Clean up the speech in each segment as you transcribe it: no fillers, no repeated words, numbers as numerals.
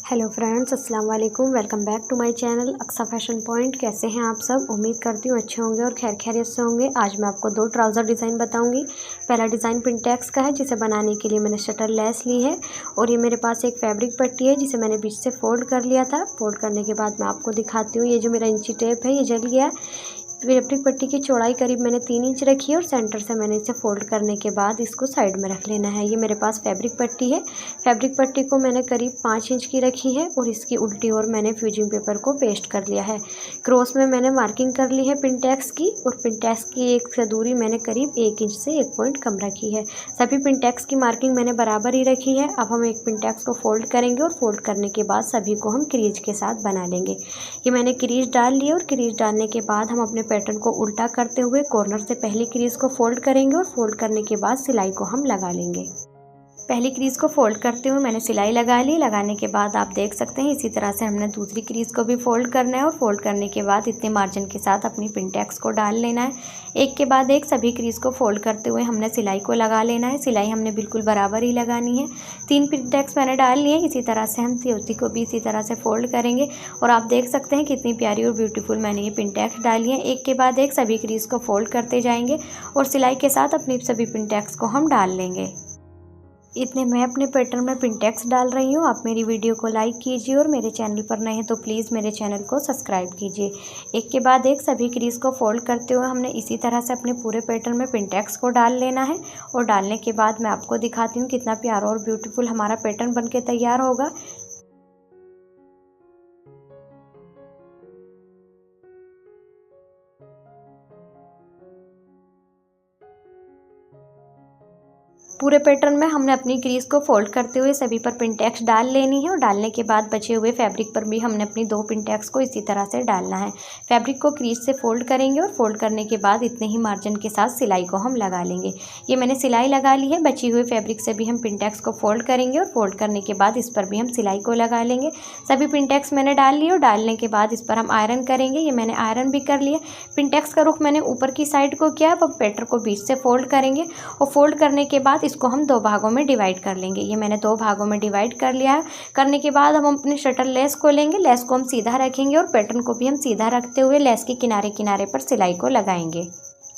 Hello friends, अस्सलाम वालेकुम। Welcome back to my channel Aqsa fashion point. कैसे हैं आप सब? उम्मीद करती हूँ अच्छे होंगे और खैर खैरियत से होंगे। आज मैं आपको 2 ट्राउज़र डिज़ाइन बताऊंगी। पहला डिज़ाइन पिंटेक्स का है, जिसे बनाने के लिए मैंने शटर लेस ली है और ये मेरे पास एक फैब्रिक पट्टी है जिसे मैंने बीच से फोल्ड कर लिया था। फोल्ड करने के बाद मैं आपको दिखाती हूँ। ये जो मेरा इंची टेप है ये जल गया। फैब्रिक पट्टी की चौड़ाई करीब मैंने 3 इंच रखी है और सेंटर से मैंने इसे फोल्ड करने के बाद इसको साइड में रख लेना है। ये मेरे पास फैब्रिक पट्टी है। फैब्रिक पट्टी को मैंने करीब 5 इंच की रखी है और इसकी उल्टी ओर मैंने फ्यूजिंग पेपर को पेस्ट कर लिया है। क्रॉस में मैंने मार्किंग कर ली है पिंटेक्स की और पिंटेक्स की एक से दूरी मैंने करीब 1 इंच से 1 पॉइंट कम रखी है। सभी पिंटेक्स की मार्किंग मैंने बराबर ही रखी है। अब हम एक पिंटेक्स को फोल्ड करेंगे और फोल्ड करने के बाद सभी को हम क्रीज के साथ बना लेंगे। ये मैंने क्रीज डाल ली और क्रीज डालने के बाद हम अपने पैटर्न को उल्टा करते हुए कॉर्नर से पहली क्रीज को फोल्ड करेंगे और फोल्ड करने के बाद सिलाई को हम लगा लेंगे। पहली क्रीज को फोल्ड करते हुए मैंने सिलाई लगा ली। लगाने के बाद आप देख सकते हैं इसी तरह से हमने दूसरी क्रीज को भी फोल्ड करना है और फोल्ड करने के बाद इतने मार्जिन के साथ अपनी पिंटेक्स को डाल लेना है। एक के बाद एक सभी क्रीज को फोल्ड करते हुए हमने सिलाई को लगा लेना है। सिलाई हमने बिल्कुल बराबर ही लगानी है। 3 पिंटेक्स मैंने डाल लिए। इसी तरह से हम चौथी को भी इसी तरह से फोल्ड करेंगे और आप देख सकते हैं कितनी प्यारी और ब्यूटीफुल मैंने ये पिंटेक्स डाली है। एक के बाद एक सभी क्रीज को फोल्ड करते जाएंगे और सिलाई के साथ अपनी सभी पिंटेक्स को हम डाल लेंगे। इतने मैं अपने पैटर्न में पिंटेक्स डाल रही हूँ। आप मेरी वीडियो को लाइक कीजिए और मेरे चैनल पर नए हैं तो प्लीज़ मेरे चैनल को सब्सक्राइब कीजिए। एक के बाद एक सभी क्रीज को फोल्ड करते हुए हमने इसी तरह से अपने पूरे पैटर्न में पिंटेक्स को डाल लेना है और डालने के बाद मैं आपको दिखाती हूँ कितना प्यारा और ब्यूटीफुल हमारा पैटर्न बनके तैयार होगा। पूरे पैटर्न में हमने अपनी क्रीज को फोल्ड करते हुए सभी पर पिंटेक्स डाल लेनी है और डालने के बाद बचे हुए फैब्रिक पर भी हमने अपनी 2 पिंटेक्स को इसी तरह से डालना है। फैब्रिक को क्रीज से फोल्ड करेंगे और फोल्ड करने के बाद इतने ही मार्जिन के साथ सिलाई को हम लगा लेंगे। ये मैंने सिलाई लगा ली है। बची हुई फैब्रिक से भी हम पिंटेक्स को फोल्ड करेंगे और फोल्ड करने के बाद इस पर भी हम सिलाई को लगा लेंगे। सभी पिंटेक्स मैंने डाल ली और डालने के बाद इस पर हम आयरन करेंगे। ये मैंने आयरन भी कर लिया। पिंटेक्स का रुख मैंने ऊपर की साइड को किया। अब पैटर्न को बीच से फोल्ड करेंगे और फोल्ड करने के बाद इसको हम 2 भागों में डिवाइड कर लेंगे। ये मैंने 2 भागों में डिवाइड कर लिया है। करने के बाद हम अपने शटर लेस को लेंगे। लेस को हम सीधा रखेंगे और पैटर्न को भी हम सीधा रखते हुए लेस के किनारे किनारे पर सिलाई को लगाएंगे।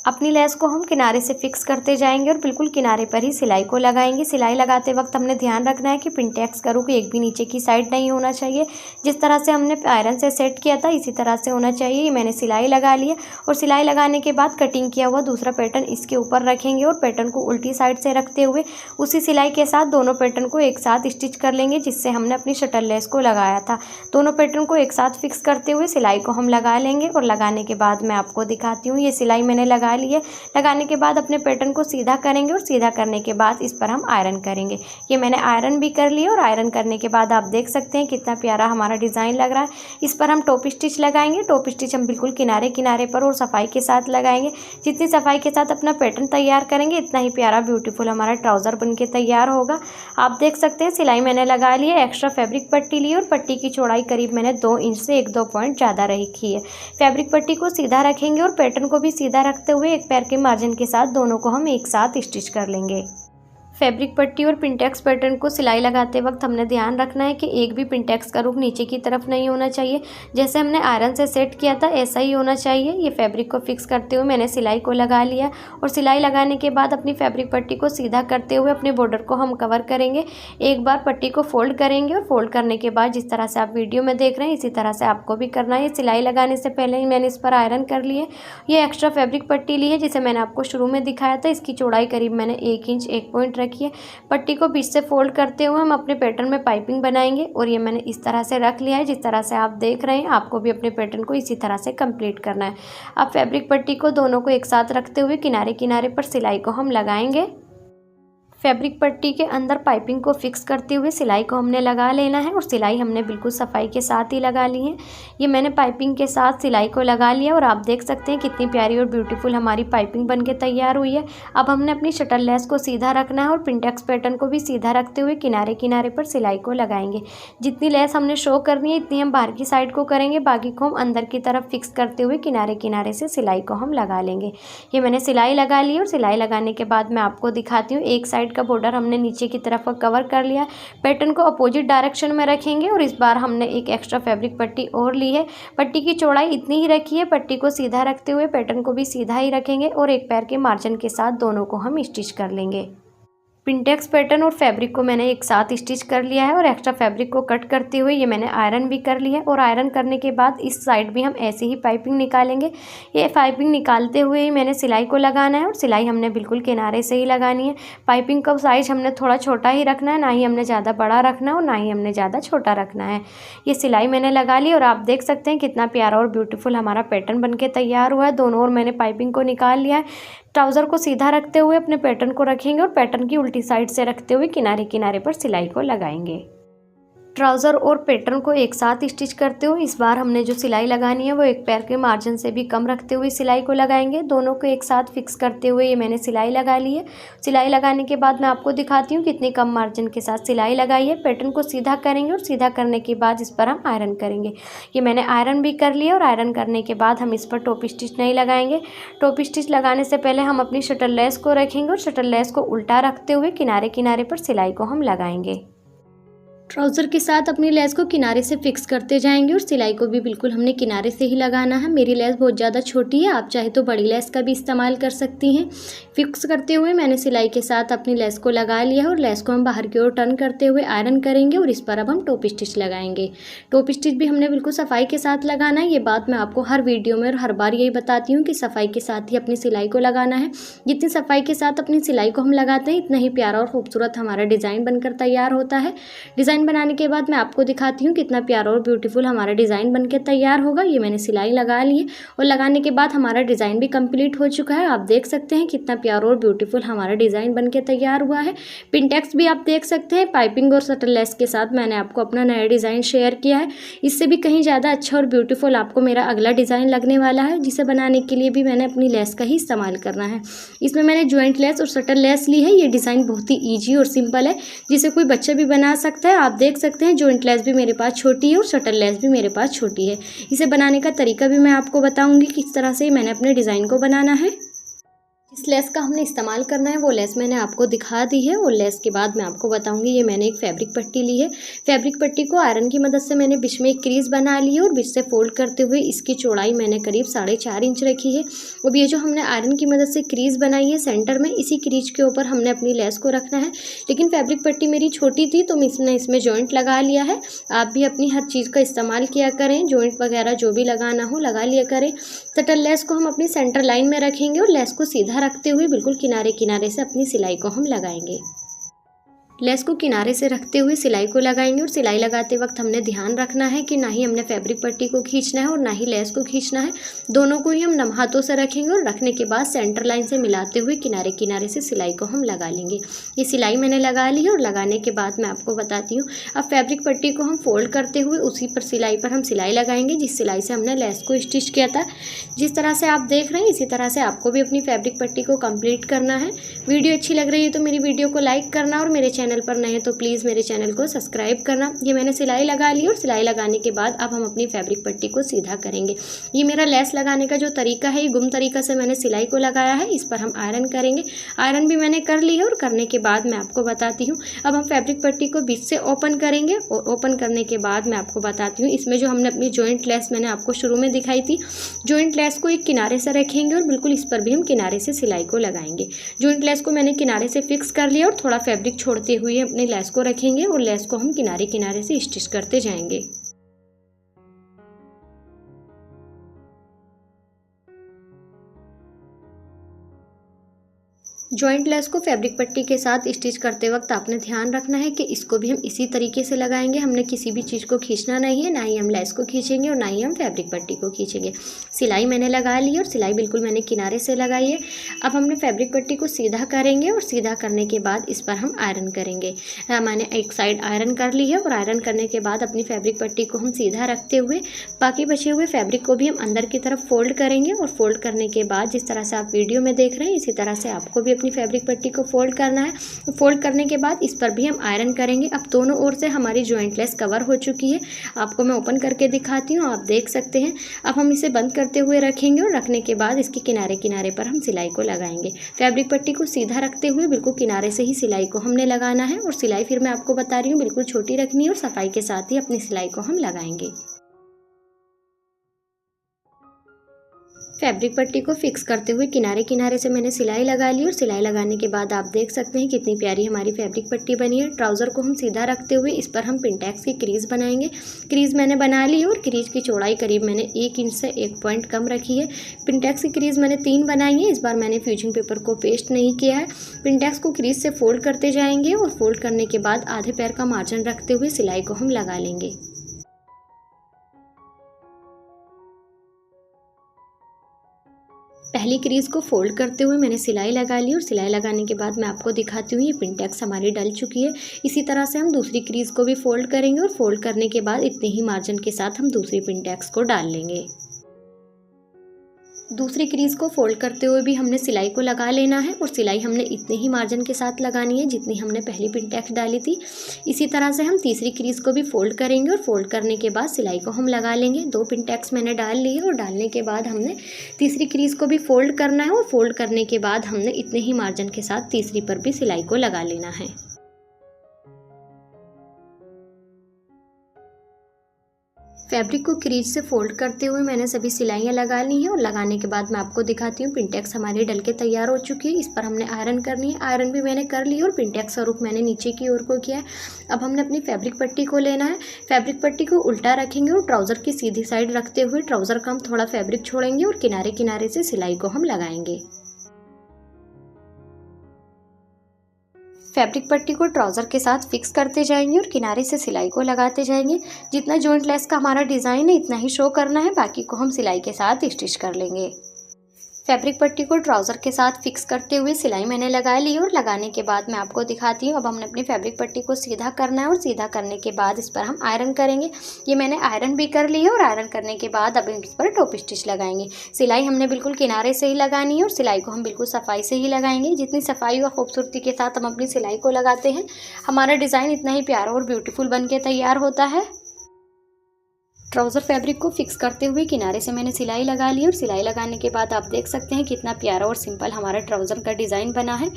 अपनी लेस को हम किनारे से फिक्स करते जाएंगे और बिल्कुल किनारे पर ही सिलाई को लगाएंगे। सिलाई लगाते वक्त हमने ध्यान रखना है कि पिंटेक्स का रुख एक भी नीचे की साइड नहीं होना चाहिए। जिस तरह से हमने आयरन से सेट किया था इसी तरह से होना चाहिए। ये मैंने सिलाई लगा ली है और सिलाई लगाने के बाद कटिंग किया हुआ दूसरा पैटर्न इसके ऊपर रखेंगे और पैटर्न को उल्टी साइड से रखते हुए उसी सिलाई के साथ दोनों पैटर्न को एक साथ स्टिच कर लेंगे जिससे हमने अपनी शटर लेस को लगाया था। दोनों पैटर्न को एक साथ फिक्स करते हुए सिलाई को हम लगा लेंगे और लगाने के बाद मैं आपको दिखाती हूँ। ये सिलाई मैंने लगा ली है। लगाने के बाद अपने पैटर्न को सीधा करेंगे और सीधा करने के बाद इस पर हम आयरन करेंगे। ये मैंने आयरन भी कर लिया और आयरन करने के बाद आप देख सकते हैं कितना प्यारा हमारा डिज़ाइन लग रहा है। इस पर हम टॉप स्टिच लगाएंगे। टॉप स्टिच हम बिल्कुल किनारे किनारे पर और सफाई के साथ लगाएंगे। जितनी सफाई के साथ अपना पैटर्न तैयार करेंगे इतना ही प्यारा ब्यूटीफुल हमारा ट्राउज़र बन के तैयार होगा। आप देख सकते हैं सिलाई मैंने लगा ली है। एक्स्ट्रा फैब्रिक पट्टी ली और पट्टी की चौड़ाई करीब मैंने 2 इंच से 1-2 पॉइंट ज़्यादा रखी है। फैब्रिक पट्टी को सीधा रखेंगे और पैटर्न को भी सीधा रखते हुए एक पैर के मार्जिन के साथ दोनों को हम एक साथ स्टिच कर लेंगे। फैब्रिक पट्टी और पिंटेक्स पैटर्न को सिलाई लगाते वक्त हमने ध्यान रखना है कि एक भी पिंटेक्स का रुख नीचे की तरफ नहीं होना चाहिए। जैसे हमने आयरन से सेट किया था ऐसा ही होना चाहिए। ये फैब्रिक को फिक्स करते हुए मैंने सिलाई को लगा लिया और सिलाई लगाने के बाद अपनी फैब्रिक पट्टी को सीधा करते हुए अपने बॉर्डर को हम कवर करेंगे। एक बार पट्टी को फोल्ड करेंगे और फोल्ड करने के बाद जिस तरह से आप वीडियो में देख रहे हैं इसी तरह से आपको भी करना है। सिलाई लगाने से पहले ही मैंने इस पर आयरन कर लिए। ये एक्स्ट्रा फैब्रिक पट्टी ली है जिसे मैंने आपको शुरू में दिखाया था। इसकी चौड़ाई करीब मैंने 1 इंच 1 पॉइंट रखी है। पट्टी को बीच से फोल्ड करते हुए हम अपने पैटर्न में पाइपिंग बनाएंगे और ये मैंने इस तरह से रख लिया है। जिस तरह से आप देख रहे हैं आपको भी अपने पैटर्न को इसी तरह से कंप्लीट करना है। अब फैब्रिक पट्टी को दोनों को एक साथ रखते हुए किनारे किनारे पर सिलाई को हम लगाएंगे। फैब्रिक पट्टी के अंदर पाइपिंग को फिक्स करते हुए सिलाई को हमने लगा लेना है और सिलाई हमने बिल्कुल सफाई के साथ ही लगा ली है। ये मैंने पाइपिंग के साथ सिलाई को लगा लिया और आप देख सकते हैं कितनी प्यारी और ब्यूटीफुल हमारी पाइपिंग बनके तैयार हुई है। अब हमने अपनी शटर लेस को सीधा रखना है और पिंटेक्स पैटर्न को भी सीधा रखते हुए किनारे किनारे पर सिलाई को लगाएंगे। जितनी लेस हमने शो करनी है इतनी हम बाहर की साइड को करेंगे, बाकी को हम अंदर की तरफ फिक्स करते हुए किनारे किनारे से सिलाई को हम लगा लेंगे। ये मैंने सिलाई लगा ली और सिलाई लगाने के बाद मैं आपको दिखाती हूँ। एक साइड साइड का बॉर्डर हमने नीचे की तरफ का कवर कर लिया। पैटर्न को अपोजिट डायरेक्शन में रखेंगे और इस बार हमने एक एक्स्ट्रा फैब्रिक पट्टी और ली है। पट्टी की चौड़ाई इतनी ही रखी है। पट्टी को सीधा रखते हुए पैटर्न को भी सीधा ही रखेंगे और एक पैर के मार्जिन के साथ दोनों को हम स्टिच कर लेंगे। पिंटेक्स पैटर्न और फैब्रिक को मैंने एक साथ स्टिच कर लिया है और एक्स्ट्रा फैब्रिक को कट करते हुए ये मैंने आयरन भी कर लिया है। और आयरन करने के बाद इस साइड भी हम ऐसे ही पाइपिंग निकालेंगे। ये पाइपिंग निकालते हुए ही मैंने सिलाई को लगाना है और सिलाई हमने बिल्कुल किनारे से ही लगानी है। पाइपिंग का साइज हमने थोड़ा छोटा ही रखना है, ना ही हमने ज़्यादा बड़ा रखना है और ना ही हमने ज़्यादा छोटा रखना है। ये सिलाई मैंने लगा ली और आप देख सकते हैं कितना प्यारा और ब्यूटीफुल हमारा पैटर्न बनके तैयार हुआ है। दोनों ओर मैंने पाइपिंग को निकाल लिया है। ट्राउज़र को सीधा रखते हुए अपने पैटर्न को रखेंगे और पैटर्न की उल्टी साइड से रखते हुए किनारे किनारे पर सिलाई को लगाएंगे। ट्राउज़र और पैटर्न को एक साथ स्टिच करते हुए इस बार हमने जो सिलाई लगानी है वो एक पैर के मार्जिन से भी कम रखते हुए सिलाई को लगाएंगे। दोनों को एक साथ फिक्स करते हुए ये मैंने सिलाई लगा ली है। सिलाई लगाने के बाद मैं आपको दिखाती हूँ कितनी कम मार्जिन के साथ सिलाई लगाई है। पैटर्न को सीधा करेंगे और सीधा करने के बाद इस पर हम आयरन करेंगे। ये मैंने आयरन भी कर लिया और आयरन करने के बाद हम इस पर टॉप स्टिच नहीं लगाएंगे। टॉप स्टिच लगाने से पहले हम अपनी शटल लेस को रखेंगे और शटल लेस को उल्टा रखते हुए किनारे किनारे पर सिलाई को हम लगाएंगे। ट्राउज़र के साथ अपनी लेस को किनारे से फिक्स करते जाएंगे और सिलाई को भी बिल्कुल हमने किनारे से ही लगाना है। मेरी लेस बहुत ज़्यादा छोटी है, आप चाहे तो बड़ी लेस का भी इस्तेमाल कर सकती हैं। फिक्स करते हुए मैंने सिलाई के साथ अपनी लेस को लगा लिया है और लेस को हम बाहर की ओर टर्न करते हुए आयरन करेंगे और इस पर अब हम टॉप स्टिच लगाएंगे। टॉप स्टिच भी हमने बिल्कुल सफाई के साथ लगाना है। ये बात मैं आपको हर वीडियो में और हर बार यही बताती हूँ कि सफाई के साथ ही अपनी सिलाई को लगाना है। जितनी सफाई के साथ अपनी सिलाई को हम लगाते हैं इतना ही प्यारा और खूबसूरत हमारा डिज़ाइन बनकर तैयार होता है। डिज़ाइन बनाने के बाद मैं आपको दिखाती हूँ कितना प्यारा और ब्यूटीफुल हमारा डिज़ाइन बनके तैयार होगा। ये मैंने सिलाई लगा ली है और लगाने के बाद हमारा डिज़ाइन भी कंप्लीट हो चुका है। आप देख सकते हैं कितना प्यारा और ब्यूटीफुल हमारा डिज़ाइन बनके तैयार हुआ है। पिनटेक्स भी आप देख सकते हैं पाइपिंग और शटल लेस के साथ मैंने आपको अपना नया डिज़ाइन शेयर किया है। इससे भी कहीं ज़्यादा अच्छा और ब्यूटीफुल आपको मेरा अगला डिज़ाइन लगने वाला है, जिसे बनाने के लिए भी मैंने अपनी लेस का ही इस्तेमाल करना है। इसमें मैंने जॉइंट लेस और शटल लेस ली है। ये डिज़ाइन बहुत ही ईजी और सिंपल है, जिसे कोई बच्चा भी बना सकता है। आप देख सकते हैं जॉइंट लेस भी मेरे पास छोटी है और शटल लेस भी मेरे पास छोटी है। इसे बनाने का तरीका भी मैं आपको बताऊंगी किस तरह से मैंने अपने डिज़ाइन को बनाना है। जिस लेस का हमने इस्तेमाल करना है वो लेस मैंने आपको दिखा दी है और लेस के बाद मैं आपको बताऊंगी। ये मैंने एक फैब्रिक पट्टी ली है। फैब्रिक पट्टी को आयरन की मदद से मैंने बीच में एक क्रीज बना ली है और बीच से फोल्ड करते हुए इसकी चौड़ाई मैंने करीब 4.5 इंच रखी है। अब ये जो हमने आयरन की मदद से क्रीज बनाई है सेंटर में, इसी क्रीज के ऊपर हमने अपनी लेस को रखना है। लेकिन फैब्रिक पट्टी मेरी छोटी थी तो मैंने इसमें जॉइंट लगा लिया है। आप भी अपनी हर चीज़ का इस्तेमाल किया करें, जॉइंट वगैरह जो भी लगाना हो लगा लिया करें। शटल लेस को हम अपनी सेंटर लाइन में रखेंगे और लेस को सीधा रखते हुए बिल्कुल किनारे किनारे से अपनी सिलाई को हम लगाएंगे। लेस को किनारे से रखते हुए सिलाई को लगाएंगे और सिलाई लगाते वक्त हमने ध्यान रखना है कि ना ही हमने फैब्रिक पट्टी को खींचना है और ना ही लेस को खींचना है। दोनों को ही हम नम हाथों से रखेंगे और रखने के बाद सेंटर लाइन से मिलाते हुए किनारे किनारे से सिलाई को हम लगा लेंगे। ये सिलाई मैंने लगा ली है और लगाने के बाद मैं आपको बताती हूँ। अब फैब्रिक पट्टी को हम फोल्ड करते हुए उसी पर सिलाई पर हम सिलाई लगाएंगे जिस सिलाई से हमने लेस को स्टिच किया था। जिस तरह से आप देख रहे हैं इसी तरह से आपको भी अपनी फैब्रिक पट्टी को कंप्लीट करना है। वीडियो अच्छी लग रही है तो मेरी वीडियो को लाइक करना और मेरे चैनल पर नए हैं तो प्लीज़ मेरे चैनल को सब्सक्राइब करना। ये मैंने सिलाई लगा ली और सिलाई लगाने के बाद अब हम अपनी फैब्रिक पट्टी को सीधा करेंगे। ये मेरा लेस लगाने का जो तरीका है ये गुम तरीका से मैंने सिलाई को लगाया है। इस पर हम आयरन करेंगे। आयरन भी मैंने कर ली है और करने के बाद मैं आपको बताती हूँ। अब हम फैब्रिक पट्टी को बीच से ओपन करेंगे और ओपन करने के बाद मैं आपको बताती हूँ। इसमें जो हमने अपनी जॉइंट लेस मैंने आपको शुरू में दिखाई थी, जॉइंट लेस को एक किनारे से रखेंगे और बिल्कुल इस पर भी हम किनारे से सिलाई को लगाएंगे। जॉइंट लेस को मैंने किनारे से फिक्स कर लिया और थोड़ा फैब्रिक छोड़ते हुए अपनी लेस को रखेंगे और लेस को हम किनारे किनारे से स्टिच करते जाएंगे। जॉइंट लेस को फैब्रिक पट्टी के साथ स्टिच करते वक्त आपने ध्यान रखना है कि इसको भी हम इसी तरीके से लगाएंगे। हमने किसी भी चीज़ को खींचना नहीं है, ना ही हम लेस को खींचेंगे और ना ही हम फैब्रिक पट्टी को खींचेंगे। सिलाई मैंने लगा ली और सिलाई बिल्कुल मैंने किनारे से लगाई है। अब हमने फैब्रिक पट्टी को सीधा करेंगे और सीधा करने के बाद इस पर हम आयरन करेंगे। मैंने एक साइड आयरन कर ली है और आयरन करने के बाद अपनी फैब्रिक पट्टी को हम सीधा रखते हुए बाकी बचे हुए फैब्रिक को भी हम अंदर की तरफ फोल्ड करेंगे और फोल्ड करने के बाद जिस तरह से आप वीडियो में देख रहे हैं इसी तरह से आपको भी अपनी फैब्रिक पट्टी को फोल्ड करना है। फोल्ड करने के बाद इस पर भी हम आयरन करेंगे। अब दोनों ओर से हमारी जॉइंटलेस कवर हो चुकी है। आपको मैं ओपन करके दिखाती हूँ, आप देख सकते हैं। अब हम इसे बंद करते हुए रखेंगे और रखने के बाद इसके किनारे किनारे पर हम सिलाई को लगाएंगे। फैब्रिक पट्टी को सीधा रखते हुए बिल्कुल किनारे से ही सिलाई को हमने लगाना है और सिलाई फिर मैं आपको बता रही हूँ बिल्कुल छोटी रखनी है और सफाई के साथ ही अपनी सिलाई को हम लगाएंगे। फैब्रिक पट्टी को फिक्स करते हुए किनारे किनारे से मैंने सिलाई लगा ली और सिलाई लगाने के बाद आप देख सकते हैं कितनी प्यारी हमारी फैब्रिक पट्टी बनी है। ट्राउज़र को हम सीधा रखते हुए इस पर हम पिंटेक्स की क्रीज बनाएंगे। क्रीज मैंने बना ली और क्रीज की चौड़ाई करीब मैंने 1 इंच से 1 पॉइंट कम रखी है। पिंटेक्स की क्रीज मैंने 3 बनाई है। इस बार मैंने फ्यूजिंग पेपर को पेस्ट नहीं किया है। पिंटेक्स को क्रीज से फोल्ड करते जाएंगे और फोल्ड करने के बाद आधे पैर का मार्जिन रखते हुए सिलाई को हम लगा लेंगे। पहली क्रीज को फोल्ड करते हुए मैंने सिलाई लगा ली और सिलाई लगाने के बाद मैं आपको दिखाती हूँ ये पिंटेक्स हमारी डल चुकी है। इसी तरह से हम दूसरी क्रीज को भी फोल्ड करेंगे और फोल्ड करने के बाद इतने ही मार्जिन के साथ हम दूसरी पिंटेक्स को डाल लेंगे। दूसरी क्रीज को फोल्ड करते हुए भी हमने सिलाई को लगा लेना है और सिलाई हमने इतने ही मार्जिन के साथ लगानी है जितनी हमने पहली पिंटेक्स डाली थी। इसी तरह से हम तीसरी क्रीज को भी फोल्ड करेंगे और फोल्ड करने के बाद सिलाई को हम लगा लेंगे। 2 पिंटेक्स मैंने डाल ली है और डालने के बाद हमने तीसरी क्रीज को भी फोल्ड करना है और फोल्ड करने के बाद हमने इतने ही मार्जिन के साथ तीसरी पर भी सिलाई को लगा लेना है। फैब्रिक को क्रीज से फोल्ड करते हुए मैंने सभी सिलाइयाँ लगा ली हैं और लगाने के बाद मैं आपको दिखाती हूँ पिंटेक्स हमारी डल के तैयार हो चुकी है। इस पर हमने आयरन करनी है। आयरन भी मैंने कर ली और पिंटेक्स का रुख मैंने नीचे की ओर को किया है। अब हमने अपनी फैब्रिक पट्टी को लेना है। फैब्रिक पट्टी को उल्टा रखेंगे और ट्राउज़र की सीधी साइड रखते हुए ट्राउज़र का हम थोड़ा फैब्रिक छोड़ेंगे और किनारे किनारे से सिलाई को हम लगाएंगे। फैब्रिक पट्टी को ट्राउज़र के साथ फिक्स करते जाएंगे और किनारे से सिलाई को लगाते जाएंगे। जितना जॉइंट लेस का हमारा डिज़ाइन है इतना ही शो करना है, बाकी को हम सिलाई के साथ स्टिच कर लेंगे। फैब्रिक पट्टी को ट्राउज़र के साथ फिक्स करते हुए सिलाई मैंने लगा ली और लगाने के बाद मैं आपको दिखाती हूँ। अब हमने अपनी फैब्रिक पट्टी को सीधा करना है और सीधा करने के बाद इस पर हम आयरन करेंगे। ये मैंने आयरन भी कर ली है और आयरन करने के बाद अब इस पर टॉप स्टिच लगाएंगे। सिलाई हमने बिल्कुल किनारे से ही लगानी है और सिलाई को हम बिल्कुल सफाई से ही लगाएंगे। जितनी सफाई और खूबसूरती के साथ हम अपनी सिलाई को लगाते हैं हमारा डिज़ाइन इतना ही प्यारा और ब्यूटीफुल बन के तैयार होता है। ट्राउज़र फैब्रिक को फिक्स करते हुए किनारे से मैंने सिलाई लगा ली और सिलाई लगाने के बाद आप देख सकते हैं कितना प्यारा और सिंपल हमारा ट्राउज़र का डिज़ाइन बना है।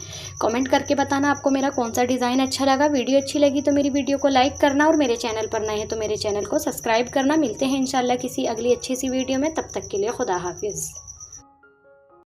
कमेंट करके बताना आपको मेरा कौन सा डिज़ाइन अच्छा लगा। वीडियो अच्छी लगी तो मेरी वीडियो को लाइक करना और मेरे चैनल पर नए हैं तो मेरे चैनल को सब्सक्राइब करना। मिलते हैं इंशाल्लाह किसी अगली अच्छी सी वीडियो में, तब तक के लिए खुदा हाफिज़।